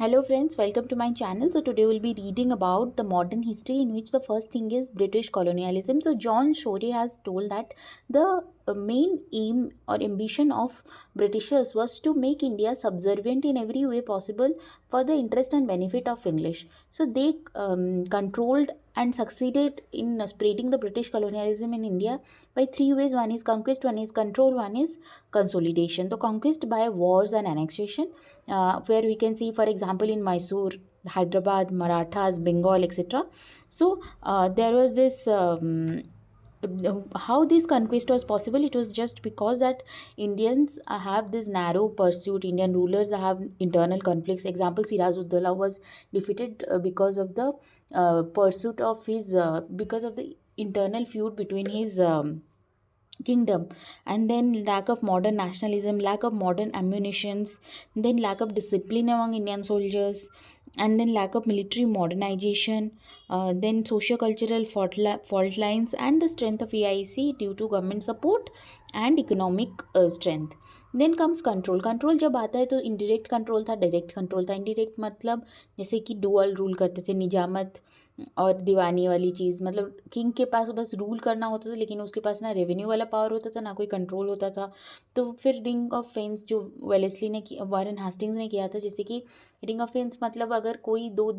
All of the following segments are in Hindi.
Hello friends, welcome to my channel. So today we'll be reading about the modern history in which the first thing is British colonialism. So John Shorey has told that the main aim or ambition of Britishers was to make India subservient in every way possible for the interest and benefit of English. So they controlled and succeeded in spreading the British colonialism in India by three ways. One is conquest, one is control, one is consolidation. The conquest by wars and annexation, where we can see, for example, in Mysore, Hyderabad, Marathas, Bengal, etc. So there was this. How this conquest was possible? It was just because that Indians have this narrow pursuit. Indian rulers have internal conflicts. Example, Sirajuddaulah was defeated because of the pursuit of his because of the internal feud between his kingdom. And then lack of modern nationalism, lack of modern ammunitions, then lack of discipline among Indian soldiers, and then lack of military modernization, then socio-cultural fault lines, and the strength of EIC due to government support and economic strength. Then comes control. Control जब आता है तो इनडायरेक्ट कंट्रोल था, डायरेक्ट कंट्रोल था. इनडायरेक्ट मतलब जैसे कि डुअल रूल करते थे, निजामत और दीवानी वाली चीज़. मतलब किंग के पास बस रूल करना होता था, लेकिन उसके पास ना रेवेन्यू वाला पावर होता था, ना कोई कंट्रोल होता था. तो फिर रिंग ऑफ फेंस जो वेलेस्ली ने वारेन हास्टिंग्स ने किया था, जैसे कि रिंग ऑफ फेंस मतलब अगर कोई दो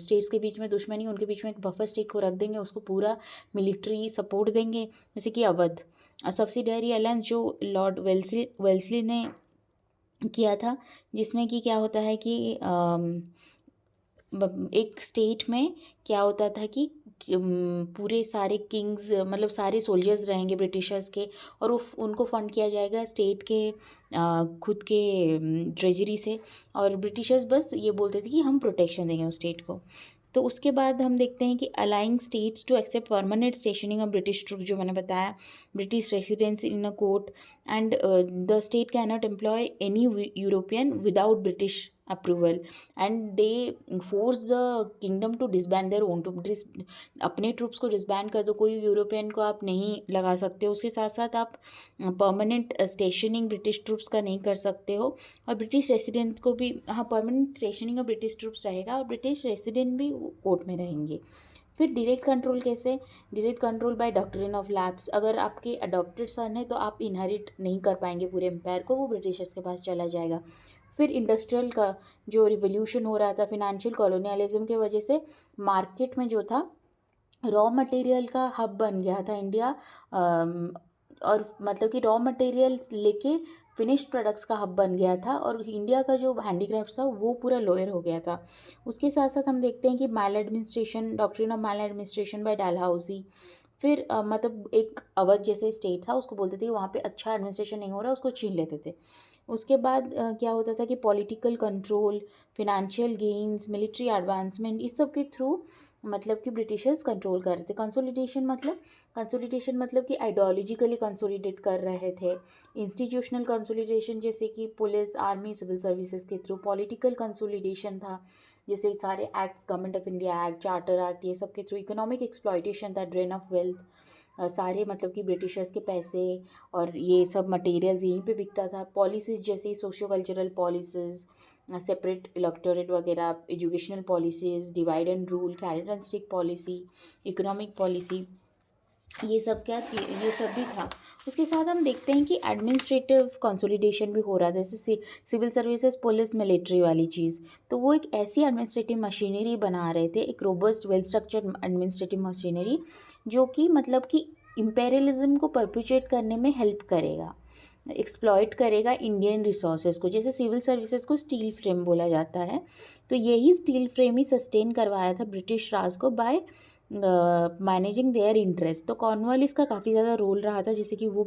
स्टेट्स के बीच में दुश्मनी, उनके बीच में एक बफर स्टेट को रख देंगे, उसको पूरा मिलिट्री सपोर्ट देंगे, जैसे कि अवध. सब्सिडरी अलायंस जो लॉर्ड वेल्सली ने किया था, जिसमें कि क्या होता है कि एक स्टेट में क्या होता था कि पूरे सारे किंग्स मतलब सारे सोल्जर्स रहेंगे ब्रिटिशर्स के, और उनको फंड किया जाएगा स्टेट के खुद के ट्रेजरी से, और ब्रिटिशर्स बस ये बोलते थे कि हम प्रोटेक्शन देंगे उस स्टेट को. तो उसके बाद हम देखते हैं कि allying states to accept permanent stationing of British troop, जो मैंने बताया, British residence in a court, and the state can not employ any European without British approval, and they force the kingdom to disband their own. To अपने ट्रूप्स को डिसबैंड कर दो, कोई यूरोपियन को आप नहीं लगा सकते हो. उसके साथ साथ आप परमानेंट स्टेशनिंग ब्रिटिश ट्रूप्स का नहीं कर सकते हो, और ब्रिटिश रेसिडेंट को भी, हाँ, permanent stationing of British troops रहेगा, और ब्रिटिश रेसिडेंट भी कोर्ट में रहेंगे. फिर डायरेक्ट कंट्रोल कैसे? Direct control by doctrine of lapse. अगर आपके अडॉप्टेड सन है तो आप इनहेरिट नहीं कर पाएंगे पूरे एम्पायर को, वो ब्रिटिशर्स के पास चला जाएगा. फिर इंडस्ट्रियल का जो रिवोल्यूशन हो रहा था फिनेंशियल कॉलोनियलिज्म के वजह से, मार्केट में जो था रॉ मटेरियल का हब बन गया था इंडिया, और मतलब कि रॉ मटेरियल्स लेके फिनिश्ड प्रोडक्ट्स का हब बन गया था, और इंडिया का जो हैंडीक्राफ्ट था वो पूरा लोअर हो गया था. उसके साथ साथ हम देखते हैं कि maladministration, doctrine of maladministration by Dalhousie. फिर मतलब एक अवध जैसे स्टेट था, उसको बोलते थे वहाँ पे अच्छा एडमिनिस्ट्रेशन नहीं हो रहा, उसको छीन लेते थे. उसके बाद क्या होता था कि political control, financial gains, military advancement, इस सब के थ्रू मतलब कि ब्रिटिशर्स कंट्रोल कर रहे थे. कंसोलिडेशन मतलब कि आइडियोलॉजिकली कंसोलिडेट कर रहे थे. इंस्टीट्यूशनल कंसोलिडेशन जैसे कि पुलिस, आर्मी, सिविल सर्विसेज के थ्रू. पॉलिटिकल कंसोलिडेशन था, जैसे सारे acts, government of India act, charter act, ये सब के थ्रू. इकोनॉमिक एक्सप्लॉयटेशन था, ड्रेन ऑफ वेल्थ. सारे मतलब कि ब्रिटिशर्स के पैसे और ये सब मटेरियल्स यहीं पे बिकता था. पॉलिसीज़ जैसे socio cultural policies, separate electorate वगैरह, educational policies, divide and rule, carrot and stick policy, economic policy, ये सब ये सब भी था. उसके साथ हम देखते हैं कि एडमिनिस्ट्रेटिव कंसोलिडेशन भी हो रहा था, जैसे सिविल सर्विसेज, पुलिस, मिलिट्री वाली चीज़. तो वो एक ऐसी एडमिनिस्ट्रेटिव मशीनरी बना रहे थे, एक robust well structured administrative machinery, जो कि मतलब कि इम्पेरियलिज्म को परपिचुएट करने में हेल्प करेगा, एक्सप्लॉइट करेगा इंडियन रिसोर्सेज को. जैसे सिविल सर्विसेज को स्टील फ्रेम बोला जाता है, तो यही स्टील फ्रेम ही सस्टेन करवाया था ब्रिटिश राज को बाय मैनेजिंग देयर इंटरेस्ट. तो कॉर्नवालिस का काफ़ी ज़्यादा रोल रहा था, जैसे कि वो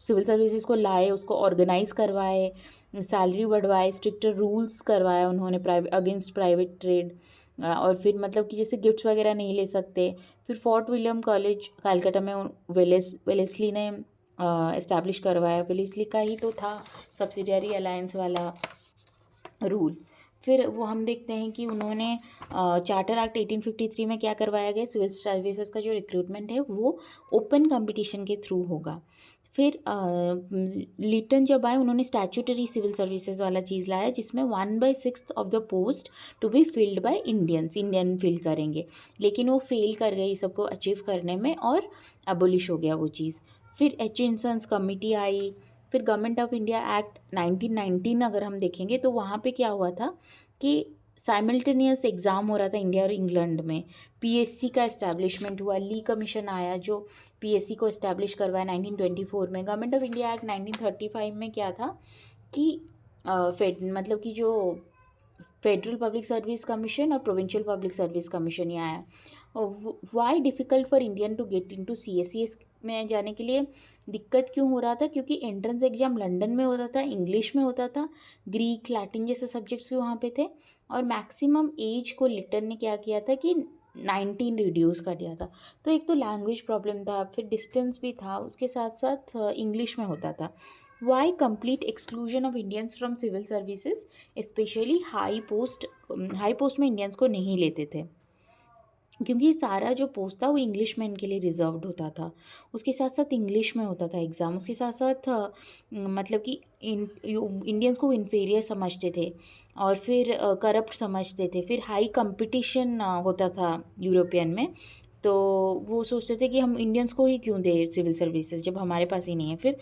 सिविल सर्विसेज को लाए, उसको ऑर्गेनाइज करवाए, सैलरी बढ़वाए, स्ट्रिक्टर रूल्स करवाए उन्होंने अगेंस्ट प्राइवेट ट्रेड, और फिर मतलब कि जैसे गिफ्ट्स वगैरह नहीं ले सकते. फिर फोर्ट विलियम कॉलेज कलकत्ता में वेलेस्ली ने इस्टेब्लिश करवाया. वेलेस्ली का ही तो था सब्सिडियरी अलायंस वाला रूल. फिर वो हम देखते हैं कि उन्होंने चार्टर एक्ट 1853 में क्या करवाया गया, सिविल सर्विसेज का जो रिक्रूटमेंट है वो ओपन कंपटीशन के थ्रू होगा. फिर लिटन जब आए उन्होंने स्टैट्यूटरी सिविल सर्विसेज वाला चीज़ लाया, जिसमें 1/6 of the post to be filled by Indians, Indian fill करेंगे, लेकिन वो फेल कर गई सबको अचीव करने में और एबोलिश हो गया वो चीज़। फिर एचिंसन्स कमिटी आई। फिर गवर्नमेंट ऑफ इंडिया एक्ट 1919 अगर हम देखेंगे तो वहाँ पे क्या हुआ था कि साइमल्टेनियस एग्ज़ाम हो रहा था इंडिया और इंग्लैंड में, पीएससी का इस्टेब्लिशमेंट हुआ, ली कमीशन आया जो पीएससी को इस्टेब्लिश करवाया 1924 में। गवर्नमेंट ऑफ इंडिया एक्ट 1935 में क्या था कि मतलब कि जो फेडरल पब्लिक सर्विस कमीशन और प्रोविंशियल पब्लिक सर्विस कमीशन ये आया। Why difficult for Indian to get into CSES में जाने के लिए दिक्कत क्यों हो रहा था, क्योंकि एंट्रेंस एग्जाम लंदन में होता था, इंग्लिश में होता था, ग्रीक लैटिन जैसे सब्जेक्ट्स भी वहाँ पे थे, और मैक्सिमम एज को लिटन ने क्या किया था कि 19 रिड्यूस कर दिया था। तो एक तो लैंग्वेज प्रॉब्लम था, फिर डिस्टेंस भी था, उसके साथ साथ इंग्लिश में होता था। Why complete exclusion of Indians from civil services, specially high post में इंडियंस को नहीं लेते थे, क्योंकि सारा जो पोस्ट था वो इंग्लिश में इनके लिए रिजर्व्ड होता था। उसके साथ साथ इंग्लिश में होता था एग्ज़ाम, उसके साथ साथ मतलब कि इंडियंस को इन्फीरियर समझते थे और फिर करप्ट समझते थे। फिर हाई कंपटीशन होता था यूरोपियन में, तो वो सोचते थे कि हम इंडियंस को ही क्यों दें सिविल सर्विसेज जब हमारे पास ही नहीं है। फिर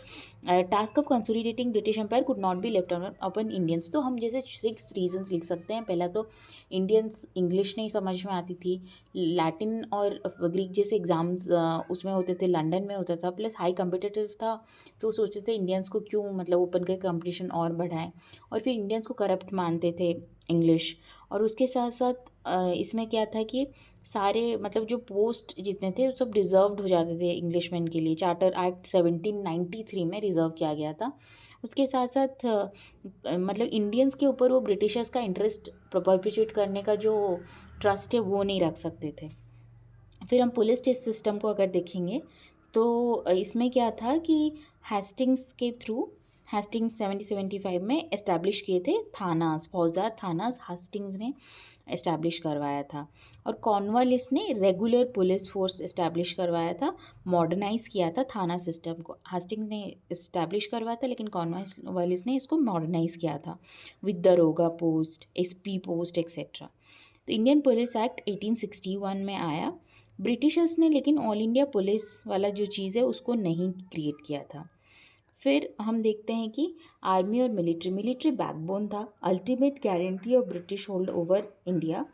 task of consolidating British empire could not be left upon Indians. तो हम जैसे 6 रीजंस लिख सकते हैं। पहला तो इंडियंस इंग्लिश नहीं समझ में आती थी, लैटिन और ग्रीक जैसे एग्ज़ाम्स उसमें होते थे, लंदन में होता था, प्लस हाई कम्पिटिटिव था, तो सोचते थे इंडियंस को क्यों मतलब ओपन के कंपटीशन और बढ़ाएं। और फिर इंडियंस को करप्ट मानते थे इंग्लिश। और उसके साथ साथ इसमें क्या था कि सारे मतलब जो पोस्ट जितने थे वो सब रिजर्व्ड हो जाते थे इंग्लिश मैन के लिए। चार्टर एक्ट 1793 में रिजर्व किया गया था। उसके साथ साथ मतलब इंडियंस के ऊपर वो ब्रिटिशर्स का इंटरेस्ट परपेचुएट करने का जो ट्रस्ट है वो नहीं रख सकते थे। फिर हम पुलिस सिस्टम को अगर देखेंगे तो इसमें क्या था कि हेस्टिंग्स के थ्रू, हेस्टिंग्स 1775 में इस्टेब्लिश किए थे थानास, फौजदार थानास हेस्टिंग्स ने इस्टेब्लिश करवाया था। और कॉर्नवालिस ने रेगुलर पुलिस फोर्स इस्टेब्लिश करवाया था, मॉडर्नाइज़ किया था थाना सिस्टम को। हेस्टिंग्स ने इस्टेब्लिश करवाया था लेकिन कॉर्नवालिस ने इसको मॉडर्नाइज़ किया था विद दरोगा पोस्ट, एसपी पोस्ट एक्सेट्रा। तो इंडियन पुलिस एक्ट 1861 में आया। ब्रिटिशर्स ने लेकिन ऑल इंडिया पुलिस वाला जो चीज़ है उसको नहीं क्रिएट किया था। फिर हम देखते हैं कि आर्मी और मिलिट्री बैकबोन था, ultimate guarantee of British hold over India.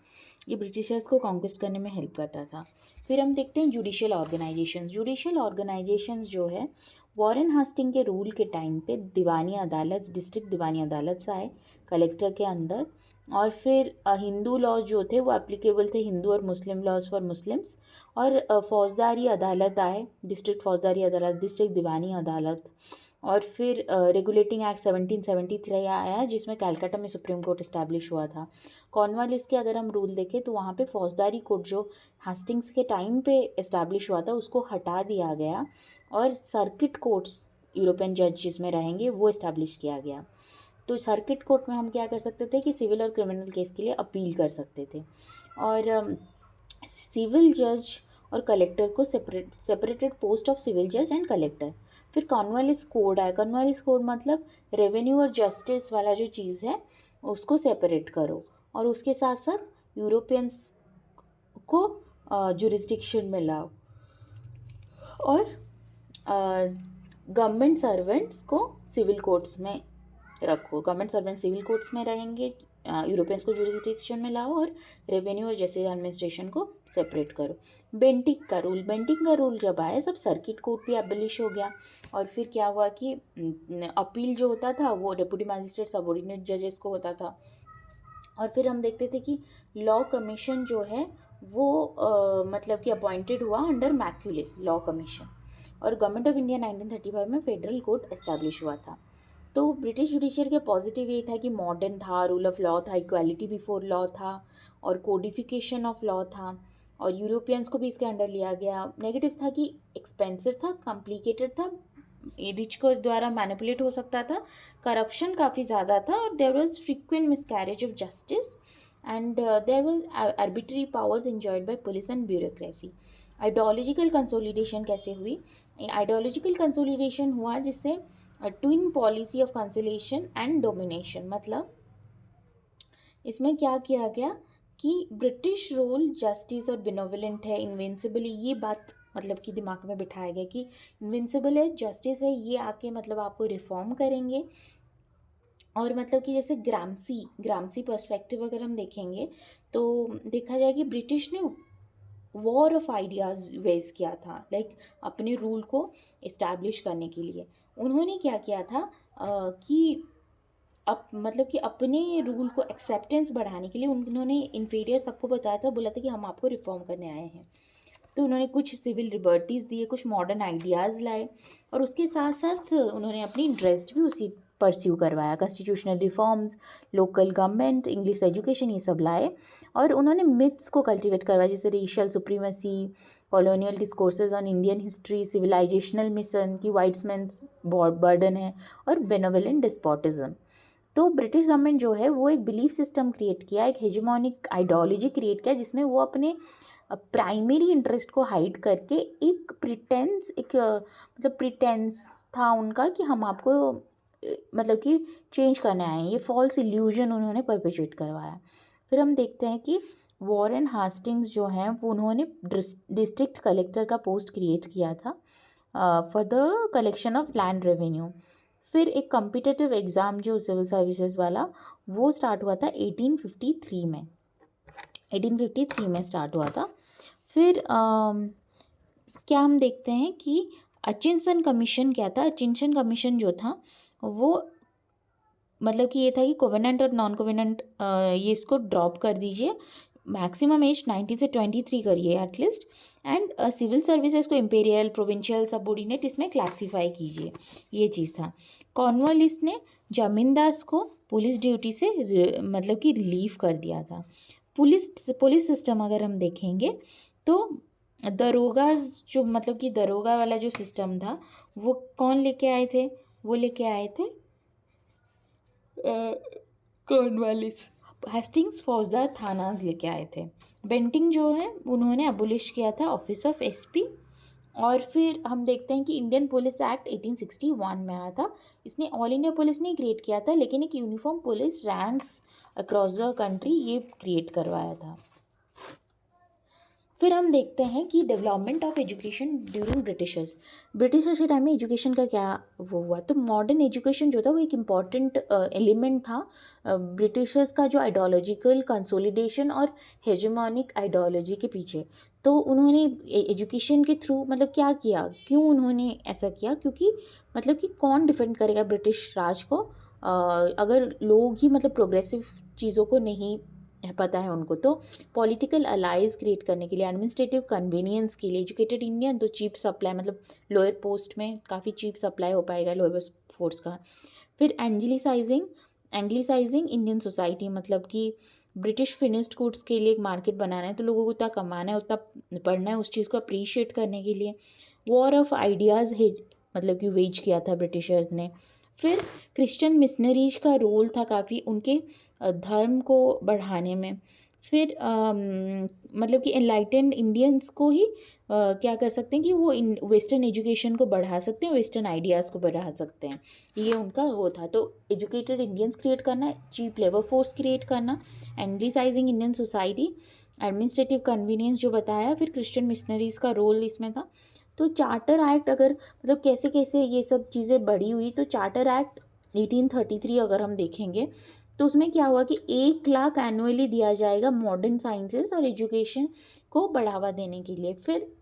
ये ब्रिटिशर्स को कॉन्क्वेस्ट करने में हेल्प करता था। फिर हम देखते हैं जुडिशियल ऑर्गेनाइजेशंस जो है, वॉरेन हास्टिंग के रूल के टाइम पे दीवानी अदालत, डिस्ट्रिक्ट दीवानी अदालत आए कलेक्टर के अंदर। और फिर हिंदू लॉज जो थे वो एप्लीकेबल थे, हिंदू और मुस्लिम लॉज फॉर मुस्लिम्स। और फौजदारी अदालत आए, डिस्ट्रिक्ट फौजदारी अदालत, डिस्ट्रिक्ट दीवानी अदालत। और फिर रेगुलेटिंग एक्ट 1773 आया जिसमें कलकत्ता में सुप्रीम कोर्ट इस्टेब्लिश हुआ था। कॉर्नवालिस के अगर हम रूल देखें तो वहाँ पे फौजदारी कोर्ट जो हास्टिंग्स के टाइम पे इस्टेब्लिश हुआ था उसको हटा दिया गया और सर्किट कोर्ट्स यूरोपियन जज जिसमें रहेंगे वो इस्टेब्लिश किया गया। तो सर्किट कोर्ट में हम क्या कर सकते थे कि सिविल और क्रिमिनल केस के लिए अपील कर सकते थे। और सिविल जज और कलेक्टर को सेपरेटेड पोस्ट ऑफ सिविल जज एंड कलेक्टर। फिर कॉर्नवालिस कोड आया। कॉर्नवालिस कोड मतलब रेवेन्यू और जस्टिस वाला जो चीज़ है उसको सेपरेट करो, और उसके साथ साथ यूरोपियंस को जुरिस्डिक्शन में लाओ, और गवर्नमेंट सर्वेंट्स को सिविल कोर्ट्स में रखो। गवर्नमेंट सर्वेंट सिविल कोर्ट्स में रहेंगे, यूरोपियंस को जुरिस्डिक्शन में लाओ, और रेवेन्यू और जस्टिस एडमिनिस्ट्रेशन को सेपरेट करो। बेंटिक का रूल जब आया सब सर्किट कोर्ट भी एबलिश हो गया। और फिर क्या हुआ कि अपील जो होता था वो डेप्यूटी मैजिस्ट्रेट सबऑर्डिनेट जजेस को होता था। और फिर हम देखते थे कि लॉ कमीशन जो है वो मतलब कि अपॉइंटेड हुआ अंडर मैक्यूले लॉ कमीशन। और गवर्नमेंट ऑफ इंडिया 1935 में फेडरल कोर्ट एस्टैब्लिश हुआ था। तो ब्रिटिश जुडिशियल के पॉजिटिव ये था कि मॉडर्न था, रूल ऑफ लॉ था, इक्वालिटी बिफोर लॉ था, और कोडिफिकेशन ऑफ लॉ था, और यूरोपियंस को भी इसके अंडर लिया गया। नेगेटिव्स था कि एक्सपेंसिव था, कॉम्प्लिकेटेड था, रिच को द्वारा मैनिपुलेट हो सकता था, करप्शन काफ़ी ज़्यादा था, और there was frequent miscarriage of justice, and there was arbitrary powers enjoyed by police and bureaucracy. Ideological consolidation कैसे हुई? आइडियोलॉजिकल कंसोलिडेशन हुआ जिससे twin policy of consolidation and domination, मतलब इसमें क्या किया गया कि ब्रिटिश रूल जस्टिस और बेनोवलेंट है, इन्विंसिबल, ये बात मतलब कि दिमाग में बिठाया गया कि इन्विंसिबल है, जस्टिस है, ये आके मतलब आपको रिफॉर्म करेंगे। और मतलब कि जैसे ग्रामसी पर्सपेक्टिव अगर हम देखेंगे तो देखा जाए कि ब्रिटिश ने वॉर ऑफ आइडियाज़ वेज किया था, लाइक अपने रूल को इस्टेब्लिश करने के लिए उन्होंने क्या किया था कि मतलब कि अपने रूल को एक्सेप्टेंस बढ़ाने के लिए उन्होंने इन्फीरियर सबको बताया था, बोला था कि हम आपको रिफॉर्म करने आए हैं। तो उन्होंने कुछ सिविल लिबर्टीज़ दिए, कुछ मॉडर्न आइडियाज़ लाए, और उसके साथ साथ उन्होंने अपनी इंटरेस्ट भी उसी परस्यू करवाया। Constitutional reforms, local government, English education, ये सब लाए। और उन्होंने मिथ्स को कल्टिवेट करवाया, जैसे racial supremacy, colonial discourses on Indian history, civilisational mission की वाइट्समैन्स बर्डन है, और बेनोवलेंट डिस्पोटिज्म। तो ब्रिटिश गवर्नमेंट जो है वो एक बिलीफ सिस्टम क्रिएट किया, एक हेजेमोनिक आइडियोलॉजी क्रिएट किया, जिसमें वो अपने प्राइमरी इंटरेस्ट को हाइड करके एक मतलब प्रिटेंस था उनका कि हम आपको मतलब कि चेंज करने आए हैं। ये फॉल्स इल्यूजन उन्होंने परपेचुएट करवाया। फिर हम देखते हैं कि वॉरेन हास्टिंग्स जो हैं वो उन्होंने डिस्ट्रिक्ट कलेक्टर का पोस्ट क्रिएट किया था for the collection of land revenue. फिर एक कॉम्पिटिटिव एग्ज़ाम जो सिविल सर्विसेज वाला वो स्टार्ट हुआ था 1853 में, 1853 में स्टार्ट हुआ था। फिर क्या हम देखते हैं कि अचिंसन कमीशन क्या था? अचिंसन कमीशन जो था वो मतलब कि ये था कि कोवेनेंट और नॉन कोवेनेंट ये इसको ड्रॉप कर दीजिए, मैक्सिमम एज 19 से 23 करिए एटलीस्ट, एंड सिविल सर्विसेज को इम्पेरियल, प्रोविंशियल, सबऑर्डिनेट इसमें क्लासीफाई कीजिए, ये चीज़ था। कॉर्नवालिस ने जमींदास को पुलिस ड्यूटी से मतलब कि रिलीव कर दिया था। पुलिस सिस्टम अगर हम देखेंगे तो दरोगाज जो मतलब कि दरोगा वाला जो सिस्टम था वो कौन लेके आए थे? वो लेके आए थे कॉर्नवालिस। हेस्टिंग्स फौजदार थानाज लेके आए थे। बेंटिंग जो है उन्होंने अबोलिश किया था ऑफिस ऑफ एसपी। और फिर हम देखते हैं कि इंडियन पुलिस एक्ट 1861 में आया था। इसने ऑल इंडिया पुलिस नहीं क्रिएट किया था, लेकिन एक uniform police ranks across the country ये क्रिएट करवाया था। फिर हम देखते हैं कि development of education during Britishers के टाइम में एजुकेशन का क्या वो हुआ। तो मॉडर्न एजुकेशन जो था वो एक इम्पॉर्टेंट एलिमेंट था ब्रिटिशर्स का जो आइडियोलॉजिकल कंसोलिडेशन और हेजेमोनिक आइडियोलॉजी के पीछे। तो उन्होंने एजुकेशन के थ्रू मतलब क्या किया, क्यों उन्होंने ऐसा किया? क्योंकि मतलब कि कौन डिफेंड करेगा ब्रिटिश राज को अगर लोग ही मतलब प्रोग्रेसिव चीज़ों को नहीं पता है उनको। तो पॉलिटिकल अलाइज क्रिएट करने के लिए, एडमिनिस्ट्रेटिव कन्वीनियंस के लिए, एजुकेटेड इंडियन तो चीप सप्लाई मतलब लोअर पोस्ट में काफ़ी चीप सप्लाई हो पाएगा लोअर फोर्स का। फिर एंग्लिसाइजिंग इंडियन सोसाइटी, मतलब कि ब्रिटिश फिनिश्ड गुड्स के लिए एक मार्केट बनाना है, तो लोगों को उतना कमाना है, उतना पढ़ना है, उस चीज़ को अप्रिशिएट करने के लिए वॉर ऑफ आइडियाज़ मतलब कि वेज किया था ब्रिटिशर्स ने। फिर क्रिश्चियन मिशनरीज का रोल था काफ़ी उनके धर्म को बढ़ाने में। फिर मतलब कि एनलाइटेंड इंडियंस को ही क्या कर सकते हैं कि वो वेस्टर्न एजुकेशन को बढ़ा सकते हैं, वेस्टर्न आइडियाज़ को बढ़ा सकते हैं, ये उनका वो था। तो एजुकेटेड इंडियंस क्रिएट करना, चीप लेबर फोर्स क्रिएट करना, एंग्लिसाइजिंग इंडियन सोसाइटी, एडमिनिस्ट्रेटिव कन्वीनियंस जो बताया, फिर क्रिश्चियन मिशनरीज का रोल इसमें था। तो चार्टर एक्ट अगर मतलब कैसे कैसे ये सब चीज़ें बढ़ी हुई, तो चार्टर एक्ट 1833 अगर हम देखेंगे तो उसमें क्या हुआ कि 1 लाख एनुअली दिया जाएगा मॉडर्न साइंसेस और एजुकेशन को बढ़ावा देने के लिए। फिर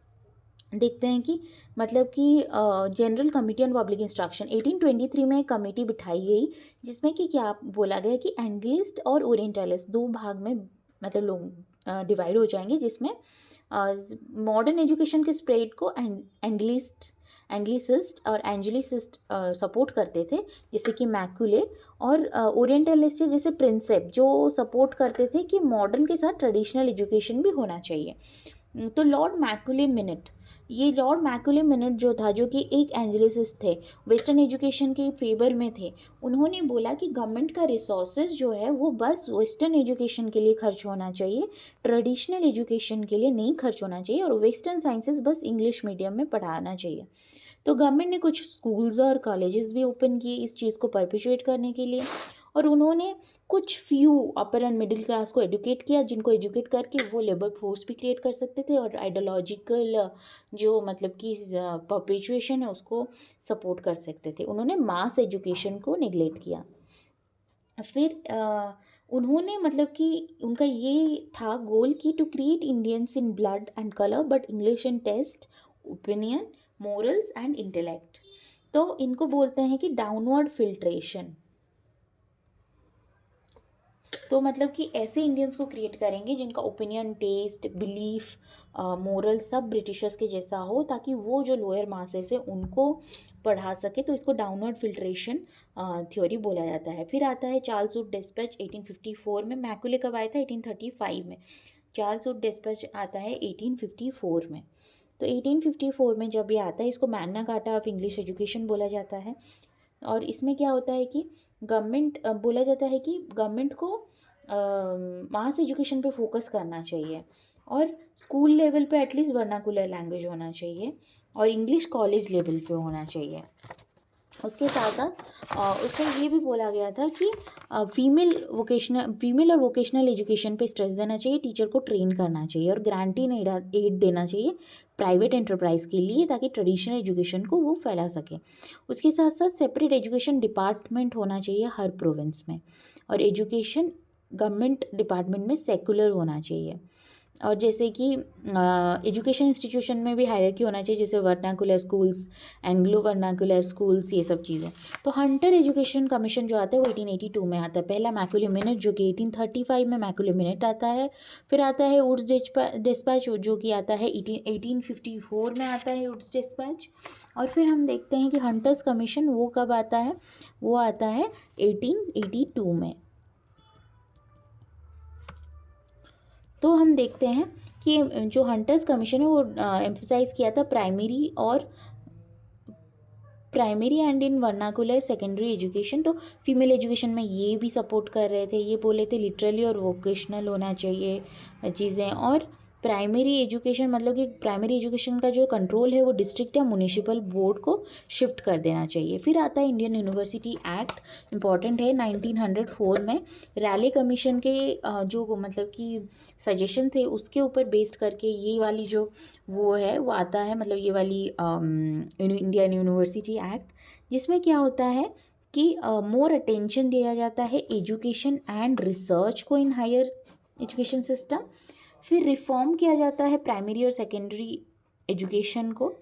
देखते हैं कि मतलब कि general committee on public instruction 1823 में एक कमेटी बिठाई गई, जिसमें कि क्या बोला गया कि एंग्लिस्ट और ओरिएंटलिस्ट 2 भाग में मतलब लोग डिवाइड हो जाएंगे, जिसमें मॉडर्न एजुकेशन के स्प्रेड को एंग्लिसिस्ट और एंजलिसिस्ट सपोर्ट करते थे, जैसे कि मैकुले, और ओरिएंटलिस्ट जैसे प्रिंसेप जो सपोर्ट करते थे कि मॉडर्न के साथ ट्रेडिशनल एजुकेशन भी होना चाहिए। तो लॉर्ड मैकुले मिनट ये लॉर्ड मैकुले मिनट जो था, जो कि एक एंजेलिसिस्ट थे, वेस्टर्न एजुकेशन के फेवर में थे, उन्होंने बोला कि गवर्नमेंट का रिसोर्सेज जो है वो बस वेस्टर्न एजुकेशन के लिए खर्च होना चाहिए, ट्रेडिशनल एजुकेशन के लिए नहीं खर्च होना चाहिए, और वेस्टर्न साइंसेस बस इंग्लिश मीडियम में पढ़ाना चाहिए। तो गवर्नमेंट ने कुछ स्कूल्स और कॉलेजेस भी ओपन किए इस चीज़ को परपेचुएट करने के लिए, और उन्होंने कुछ few upper and middle class को एडुकेट किया, जिनको एजुकेट करके वो लेबर फोर्स भी क्रिएट कर सकते थे और आइडियोलॉजिकल जो मतलब कि परपेचुएशन है उसको सपोर्ट कर सकते थे। उन्होंने मास एजुकेशन को निगलेक्ट किया। फिर उन्होंने मतलब कि उनका ये था गोल कि to create Indians in blood and colour but English in taste, opinion, morals and intellect. तो इनको बोलते हैं कि डाउनवर्ड फिल्ट्रेशन। तो मतलब कि ऐसे इंडियंस को क्रिएट करेंगे जिनका ओपिनियन, टेस्ट, बिलीफ, मोरल सब ब्रिटिशर्स के जैसा हो, ताकि वो जो लोअर मासेस है उनको पढ़ा सके। तो इसको डाउनवर्ड फिल्ट्रेशन थ्योरी बोला जाता है। फिर आता है चार्ल्स वुड डिस्पैच 1854 में। मैकुले कब आया था? 1835 में। चार्ल्स वुड डिस्पैच आता है 1854 में। तो 1854 में जब ये आता है, इसको Magna carta of English education बोला जाता है। और इसमें क्या होता है कि गवर्नमेंट बोला जाता है कि गवर्नमेंट को मास एजुकेशन पे फोकस करना चाहिए, और स्कूल लेवल पे एटलीस्ट वर्नाकुलर लैंग्वेज होना चाहिए, और इंग्लिश कॉलेज लेवल पे होना चाहिए। उसके साथ साथ उसमें ये भी बोला गया था कि फीमेल और वोकेशनल एजुकेशन पे स्ट्रेस देना चाहिए, टीचर को ट्रेन करना चाहिए, और ग्रांटीन एड देना चाहिए प्राइवेट एंटरप्राइज के लिए, ताकि ट्रेडिशनल एजुकेशन को वो फैला सके। उसके साथ साथ सेपरेट एजुकेशन डिपार्टमेंट होना चाहिए हर प्रोविंस में, और एजुकेशन गवर्नमेंट डिपार्टमेंट में सेकुलर होना चाहिए। और जैसे कि एजुकेशन इंस्टीट्यूशन में भी हायरार्की होना चाहिए, जैसे vernacular schools, Anglo vernacular schools, ये सब चीज़ें। तो हंटर एजुकेशन कमीशन जो आता है वो 1882 में आता है। पहला मैकुले मिनट जो कि 1835 में मैकुले मिनट आता है। फिर आता है वुड्स डिस्पैच जो कि आता है 1854 में आता है वुड्स डिस्पैच। और फिर हम देखते हैं कि हंटर्स कमीशन वो कब आता है? वो आता है 1882 में। तो हम देखते हैं कि जो हंटर्स कमीशन है वो एम्फसाइज़ किया था primary and in vernacular secondary education. तो फीमेल एजुकेशन में ये भी सपोर्ट कर रहे थे, ये बोले थे लिटरली और वोकेशनल होना चाहिए चीज़ें। और प्राइमरी एजुकेशन मतलब कि प्राइमरी एजुकेशन का जो कंट्रोल है वो डिस्ट्रिक्ट या म्यूनिसिपल बोर्ड को शिफ्ट कर देना चाहिए। फिर आता है इंडियन यूनिवर्सिटी एक्ट, इंपॉर्टेंट है 1904 में। रैले कमीशन के जो मतलब कि सजेशन थे उसके ऊपर बेस्ड करके ये वाली जो वो है वो आता है, मतलब ये वाली इंडियन यूनिवर्सिटी एक्ट, जिसमें क्या होता है कि मोर अटेंशन दिया जाता है एजुकेशन एंड रिसर्च को इन हायर एजुकेशन सिस्टम। फिर रिफॉर्म किया जाता है प्राइमरी और सेकेंडरी एजुकेशन को,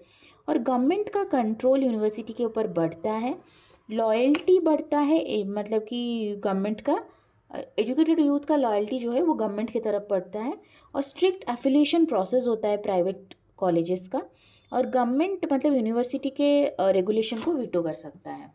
और गवर्नमेंट का कंट्रोल यूनिवर्सिटी के ऊपर बढ़ता है, लॉयल्टी बढ़ता है, मतलब कि गवर्नमेंट का एजुकेटेड यूथ का लॉयल्टी जो है वो गवर्नमेंट की तरफ बढ़ता है, और स्ट्रिक्ट एफिलिएशन प्रोसेस होता है प्राइवेट कॉलेजेस का, और गवर्नमेंट मतलब यूनिवर्सिटी के रेगुलेशन को वीटो कर सकता है।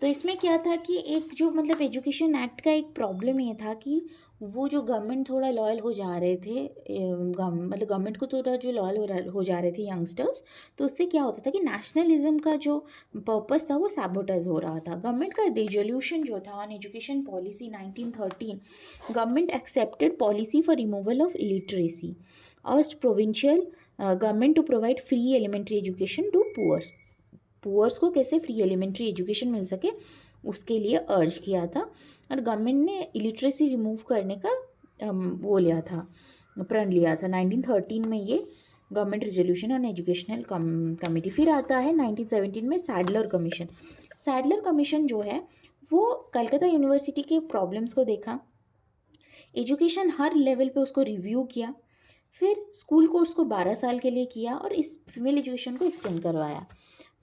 तो इसमें क्या था कि एक जो मतलब एजुकेशन एक्ट का एक प्रॉब्लम ये था कि वो जो गवर्नमेंट थोड़ा लॉयल हो जा रहे थे, मतलब गवर्नमेंट को थोड़ा जो लॉयल हो जा रहे थे यंगस्टर्स, तो उससे क्या होता था कि नेशनलिज्म का जो पर्पस था वो सैबोटाइज हो रहा था। गवर्नमेंट का रेजोल्यूशन जो था on education policy 1913, government accepted policy for removal of illiteracy, urged provincial government to provide free elementary education to poors को कैसे फ्री एलिमेंट्री एजुकेशन मिल सके उसके लिए अर्ज किया था, और गवर्नमेंट ने इलिटरेसी रिमूव करने का वो लिया था, प्रण लिया था 1913 में ये government resolution on educational committee. फिर आता है 1917 में सैडलर कमीशन। सैडलर कमीशन जो है वो कलकत्ता यूनिवर्सिटी के प्रॉब्लम्स को देखा, एजुकेशन हर लेवल पे उसको रिव्यू किया, फिर स्कूल कोर्स को 12 साल के लिए किया, और इस फीमेल एजुकेशन को एक्सटेंड करवाया।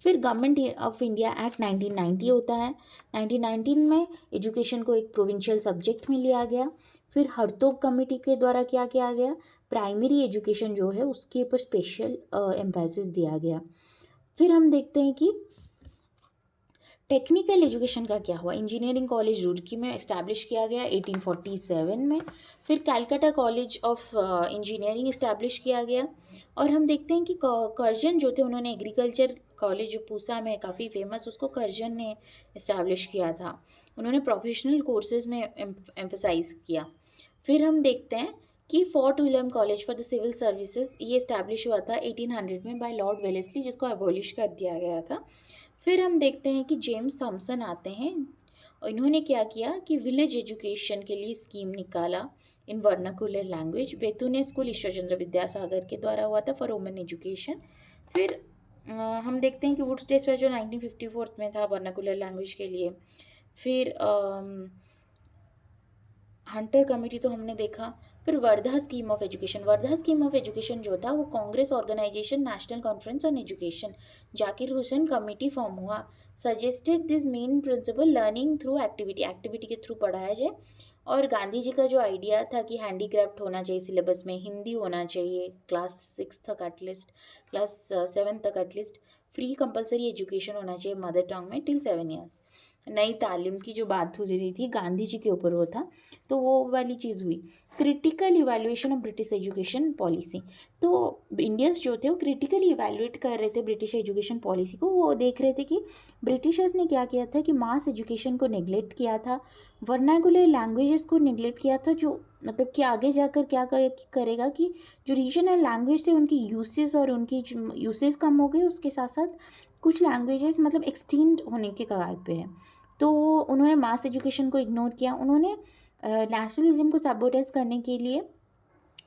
फिर गवर्नमेंट ऑफ इंडिया एक्ट 1990 होता है। 1919 में एजुकेशन को एक प्रोविंशियल सब्जेक्ट में लिया गया। फिर हरतोग कमेटी के द्वारा क्या किया गया, प्राइमरी एजुकेशन जो है उसके ऊपर स्पेशल एम्फेसिस दिया गया। फिर हम देखते हैं कि टेक्निकल एजुकेशन का क्या हुआ? इंजीनियरिंग कॉलेज रुड़की में इस्टेब्लिश किया गया 1847 में। फिर Calcutta college of engineering establish किया गया। और हम देखते हैं कि कर्जन जो थे, उन्होंने एग्रीकल्चर कॉलेज जो पूसा में काफ़ी फेमस, उसको कर्जन ने इस्टेब्लिश किया था। उन्होंने प्रोफेशनल कोर्सेज में एम्फसाइज किया। फिर हम देखते हैं कि Fort William college for the civil services, ये इस्टेब्लिश हुआ था 1800 में बाय लॉर्ड वेलेस्ली, जिसको एबॉलिश कर दिया गया था। फिर हम देखते हैं कि जेम्स थॉमसन आते हैं। इन्होंने क्या किया कि विलेज एजुकेशन के लिए स्कीम निकाला इन vernacular language. बेतुने school Ishwar Chandra Vidyasagar के द्वारा हुआ था फॉर वुमेन एजुकेशन। फिर हम देखते हैं कि वुड्स डे जो 1954 में था वर्नाकुलर लैंग्वेज के लिए। फिर हंटर कमेटी तो हमने देखा। फिर Wardha scheme of education, Wardha scheme of education जो था वो Congress organisation national conference on education, Zakir Hussain committee form हुआ। Suggested this main principle learning through activity, activity के थ्रू पढ़ाया जाए। और गांधी जी का जो आइडिया था कि हैंडीक्राफ्ट होना चाहिए सिलेबस में, हिंदी होना चाहिए क्लास 6 तक एटलीस्ट, क्लास 7 तक एटलीस्ट, फ्री कंपलसरी एजुकेशन होना चाहिए मदर टंग में टिल 7 ईयर्स। नई तालीम की जो बात हो रही थी गांधी जी के ऊपर वो था, तो वो वाली चीज़ हुई। Critical evaluation of British education policy, तो इंडियंस जो थे वो क्रिटिकली इवैल्यूएट कर रहे थे ब्रिटिश एजुकेशन पॉलिसी को। वो देख रहे थे कि ब्रिटिशर्स ने क्या किया था कि मास एजुकेशन को नेग्लेक्ट किया था, वर्नाकुलर लैंग्वेजेस को नेग्लेक्ट किया था, जो मतलब कि आगे जाकर क्या करेगा कि जो रीजनल लैंग्वेज थे उनकी यूसेज और उनकी यूसेज कम हो गई, उसके साथ साथ कुछ लैंग्वेजेस मतलब एक्सटिंक्ट होने के कगार पे है। तो उन्होंने मास एजुकेशन को इग्नोर किया। उन्होंने नेशनलिज्म को सैबोटाइज करने के लिए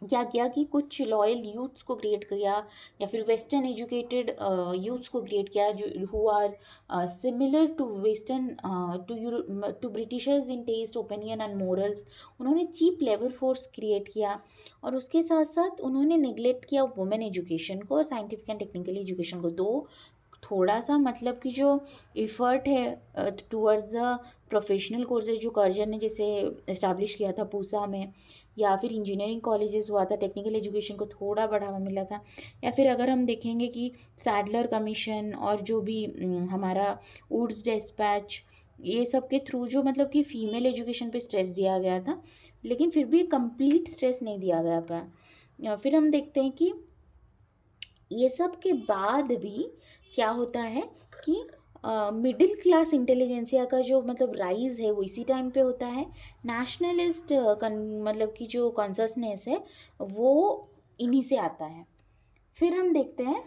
क्या किया कि कुछ लॉयल यूथ्स को क्रिएट किया, या फिर वेस्टर्न एजुकेटेड यूथ्स को क्रिएट किया जो who are similar to western to Britishers in taste, opinion and morals. उन्होंने चीप लेबर फोर्स क्रिएट किया। और उसके साथ साथ उन्होंने नेग्लेक्ट किया वुमेन एजुकेशन को और साइंटिफिक एंड टेक्निकल एजुकेशन को। दो थोड़ा सा मतलब कि जो इफ़र्ट है टूवर्ड्स द प्रोफेशनल कोर्सेज जो कर्जन ने जैसे इस्टेब्लिश किया था पूसा में, या फिर इंजीनियरिंग कॉलेजेस हुआ था, टेक्निकल एजुकेशन को थोड़ा बढ़ावा मिला था। या फिर अगर हम देखेंगे कि सैडलर कमीशन और जो भी हमारा वुड्स डिस्पैच, ये सब के थ्रू जो मतलब कि फ़ीमेल एजुकेशन पे स्ट्रेस दिया गया था, लेकिन फिर भी कंप्लीट स्ट्रेस नहीं दिया गया था। फिर हम देखते हैं कि ये सब के बाद भी क्या होता है कि मिडिल क्लास इंटेलिजेंसिया का जो मतलब राइज है वो इसी टाइम पे होता है। नेशनलिस्ट मतलब कि जो कॉन्शसनेस है वो इन्हीं से आता है। फिर हम देखते हैं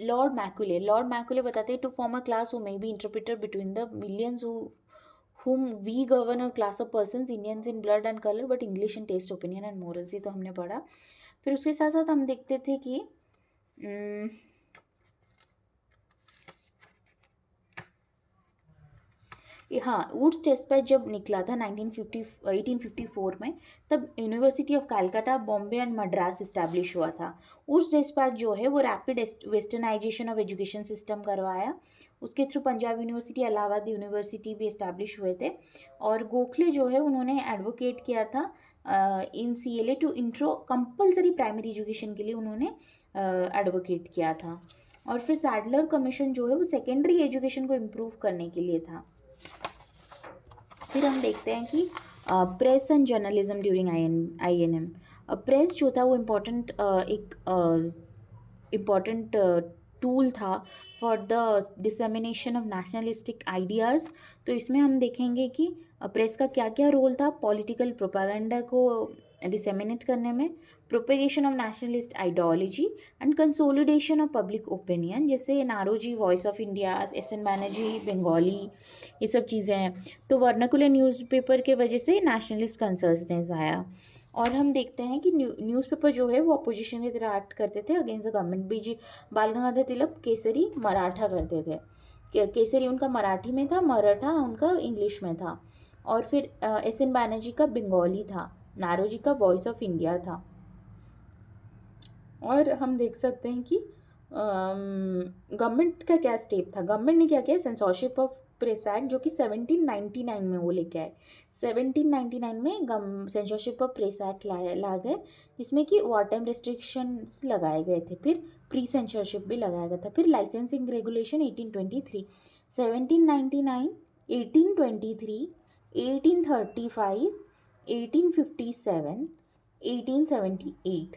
लॉर्ड मैकुले बताते हैं to form a class who may be interpreter between the millions whom we govern or class of persons, Indians in blood and color but English in taste, opinion and morals, ये तो हमने पढ़ा। फिर उसके साथ साथ हम देखते थे कि हाँ, वुड्स डिस्पैच जब निकला था 1854 में, तब university of Calcutta, Bombay and Madras establish हुआ था। वुड्स डिस्पैच जो है वो rapid westernization of education system करवाया। उसके through Punjab university, Allahabad university भी इस्टेब्लिश हुए थे। और गोखले जो है उन्होंने एडवोकेट किया था in CLA to intro compulsory primary education के लिए उन्होंने एडवोकेट किया था। और फिर सैडलर कमीशन जो है वो सेकेंडरी एजुकेशन को इम्प्रूव करने के लिए था। फिर हम देखते हैं कि press and journalism during INM। Press जो था वो इम्पॉर्टेंट इम्पॉर्टेंट टूल था for the dissemination of nationalistic ideas. तो इसमें हम देखेंगे कि प्रेस का क्या क्या रोल था पॉलिटिकल प्रोपेगेंडा को डिसेमिनेट करने में, propagation of nationalist ideology and consolidation of public opinion, जैसे Naoroji voice of India, SN Banerjee Bengali, ये सब चीज़ें हैं। तो वर्नाकुलर न्यूज़पेपर के वजह से नेशनलिस्ट कंसर्नेस आया। और हम देखते हैं कि न्यूज़पेपर जो है वो अपोजिशन की तरह एक्ट करते थे अगेंस्ट द गवर्नमेंट। BG बाल गंगाधर तिलक केसरी मराठा करते थे, केसरी उनका मराठी में था, मराठा उनका इंग्लिश में था। और फिर SN बैनर्जी का बंगाली था, नारोजी का वॉइस ऑफ इंडिया था। और हम देख सकते हैं कि गवर्नमेंट का क्या स्टेप था। गवर्नमेंट ने क्या किया, सेंसरशिप ऑफ प्रेस एक्ट जो कि 1799 में वो लेके आए। 1799 में सेंसरशिप ऑफ प्रेस एक्ट ला गए, जिसमें कि वार टाइम रिस्ट्रिक्शंस लगाए गए थे, फिर प्री सेंसरशिप भी लगाया गया था। फिर लाइसेंसिंग रेगुलेशन 1823, 1799, 1823, 1835, 1857, 1878,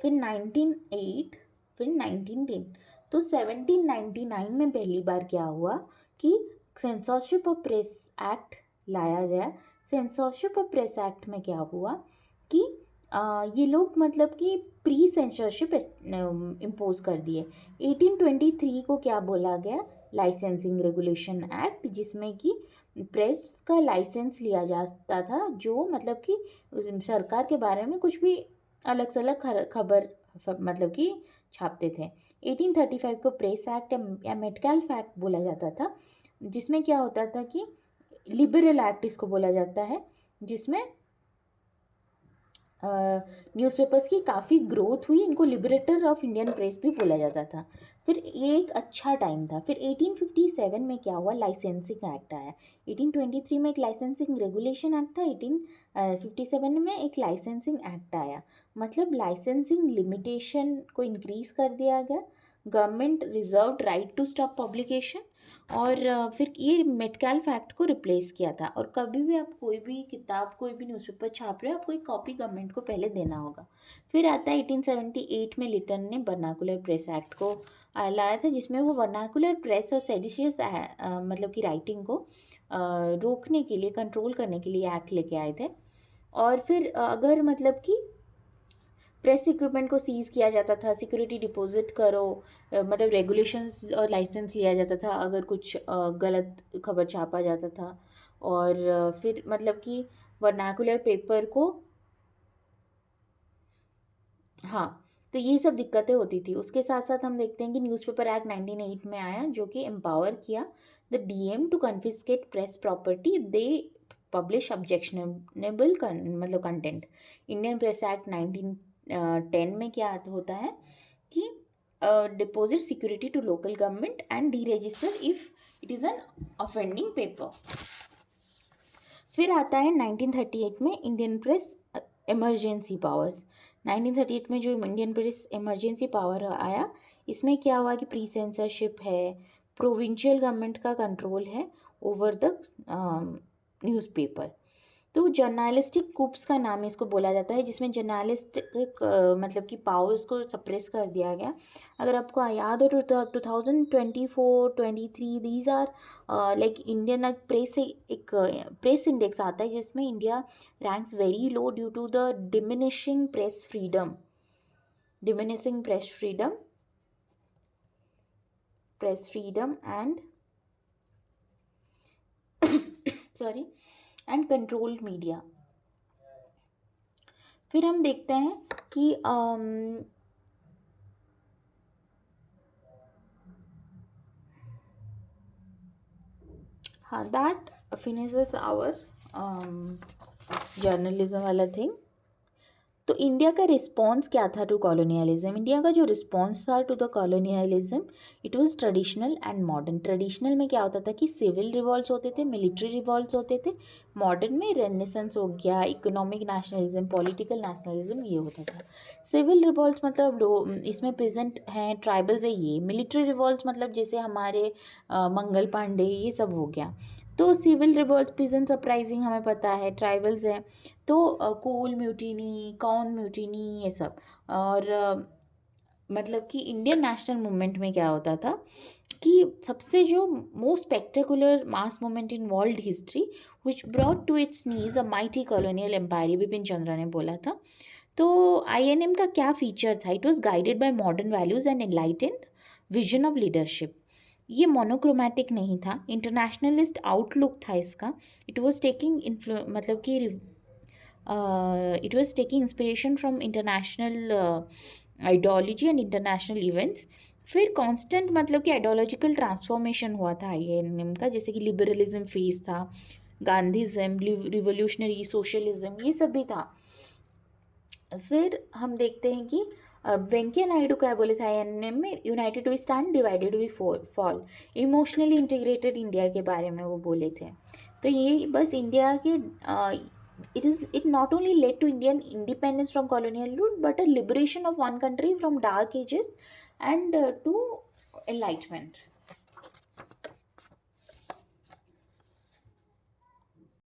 फिर 1908, फिर 1910। तो 1799 में पहली बार क्या हुआ कि सेंसरशिप ऑफ प्रेस एक्ट लाया गया। सेंसरशिप ऑफ प्रेस एक्ट में क्या हुआ कि ये लोग मतलब कि प्री सेंसरशिप इम्पोज कर दिए। 1823 को क्या बोला गया, लाइसेंसिंग रेगुलेशन एक्ट, जिसमें कि प्रेस का लाइसेंस लिया जाता था, जो मतलब कि सरकार के बारे में कुछ भी अलग से अलग खबर मतलब कि छापते थे। 1835 को प्रेस एक्ट या मेटकाल्फ एक्ट बोला जाता था, जिसमें क्या होता था कि लिबरल एक्ट इसको बोला जाता है, जिसमें न्यूज़पेपर्स की काफ़ी ग्रोथ हुई। इनको लिबरेटर ऑफ इंडियन प्रेस भी बोला जाता था। फिर ये एक अच्छा टाइम था। फिर 1857 में क्या हुआ, लाइसेंसिंग एक्ट आया। 1823 में एक लाइसेंसिंग रेगुलेशन एक्ट था, 1857 में एक लाइसेंसिंग एक्ट आया। मतलब लाइसेंसिंग लिमिटेशन को इंक्रीज़ कर दिया गया। Government reserved right to stop publication, और फिर ये मेटकाल्फ एक्ट को रिप्लेस किया था। और कभी भी आप कोई भी किताब, कोई भी न्यूज़पेपर छाप रहे हो, आपको एक कॉपी गवर्नमेंट को पहले देना होगा। फिर आता है 1878 में लिटन ने वर्नाकुलर प्रेस एक्ट को लाया था, जिसमें वो वर्नाकुलर प्रेस और सेडिशियस मतलब कि राइटिंग को रोकने के लिए, कंट्रोल करने के लिए एक्ट लेके आए थे। और फिर अगर मतलब कि प्रेस इक्विपमेंट को सीज़ किया जाता था, सिक्योरिटी डिपॉजिट करो, मतलब रेगुलेशंस और लाइसेंस लिया जाता था अगर कुछ गलत खबर छापा जाता था। और फिर मतलब कि वर्नाकुलर पेपर को, हाँ, तो ये सब दिक्कतें होती थी। उसके साथ साथ हम देखते हैं कि न्यूज़पेपर एक्ट 1908 में आया, जो कि एम्पावर किया the DM to confiscate press property they publish objectionable मतलब कंटेंट। इंडियन प्रेस एक्ट 1910 में क्या होता है कि deposit security to local government and deregister if it is an offending paper. फिर आता है 1938 में इंडियन प्रेस इमरजेंसी पावर्स। 1938 में जो इंडियन प्रेस इमरजेंसी पावर आया, इसमें क्या हुआ कि प्री सेंसरशिप है, प्रोविंशियल गवर्नमेंट का कंट्रोल है ओवर द न्यूज़पेपर। तो जर्नलिस्टिक कूप्स का नाम इसको बोला जाता है, जिसमें जर्नलिस्टिक मतलब कि पावर्स को सप्रेस कर दिया गया। अगर आपको याद हो तो 2024-23 these are like Indian press, एक प्रेस इंडेक्स आता है, जिसमें India ranks very low due to the diminishing press freedom and controlled media. फिर हम देखते हैं कि हाँ, दैट फिनिशेस आवर जर्नलिज्म वाला थिंग। तो इंडिया का रिस्पॉन्स क्या था टू कॉलोनियलिज्म? इंडिया का जो रिस्पॉन्स था to the colonialism, it was traditional and modern. Traditional में क्या होता था कि सिविल रिवॉल्ट्स होते थे, मिलिट्री रिवॉल्ट्स होते थे। मॉडर्न में रेनेसेंस हो गया, इकोनॉमिक नेशनलिज्म, पॉलिटिकल नेशनलिज्म, ये होता था। सिविल रिवॉल्ट्स मतलब इसमें प्रेजेंट हैं, ट्राइबल्स है ये। मिलिट्री रिवॉल्ट्स मतलब जैसे हमारे मंगल पांडे, ये सब हो गया। तो सिविल रिवॉल्ट्स, पीजेंट अपराइजिंग हमें पता है, ट्राइबल्स हैं। तो कोल म्यूटिनी, कॉर्न म्यूटिनी, ये सब। और मतलब कि इंडियन नेशनल मूवमेंट में क्या होता था कि सबसे जो most spectacular mass movement in world history which brought to its knees a mighty colonial empire, Bipin Chandra ने बोला था। तो INM का क्या फीचर था? It was guided by modern values and enlightened vision of leadership. ये मोनोक्रोमैटिक नहीं था, इंटरनेशनलिस्ट आउटलुक था इसका। इट वॉज टेकिंग मतलब कि it was taking inspiration from international ideology and international events। फिर कांस्टेंट मतलब कि आइडियोलॉजिकल ट्रांसफॉर्मेशन हुआ था INM का, जैसे कि लिबरलिज्म फेज था, गांधीज़म, रिवोल्यूशनरी सोशलिज्म, ये सब भी था। फिर हम देखते हैं कि वेंकैया नायडू क्या बोले थे INM में, united we stand, divided we fall, emotionally integrated India के बारे में वो बोले थे। तो ये बस इंडिया के it not only led to Indian independence from colonial rule, but a liberation of one country from dark ages and to enlightenment.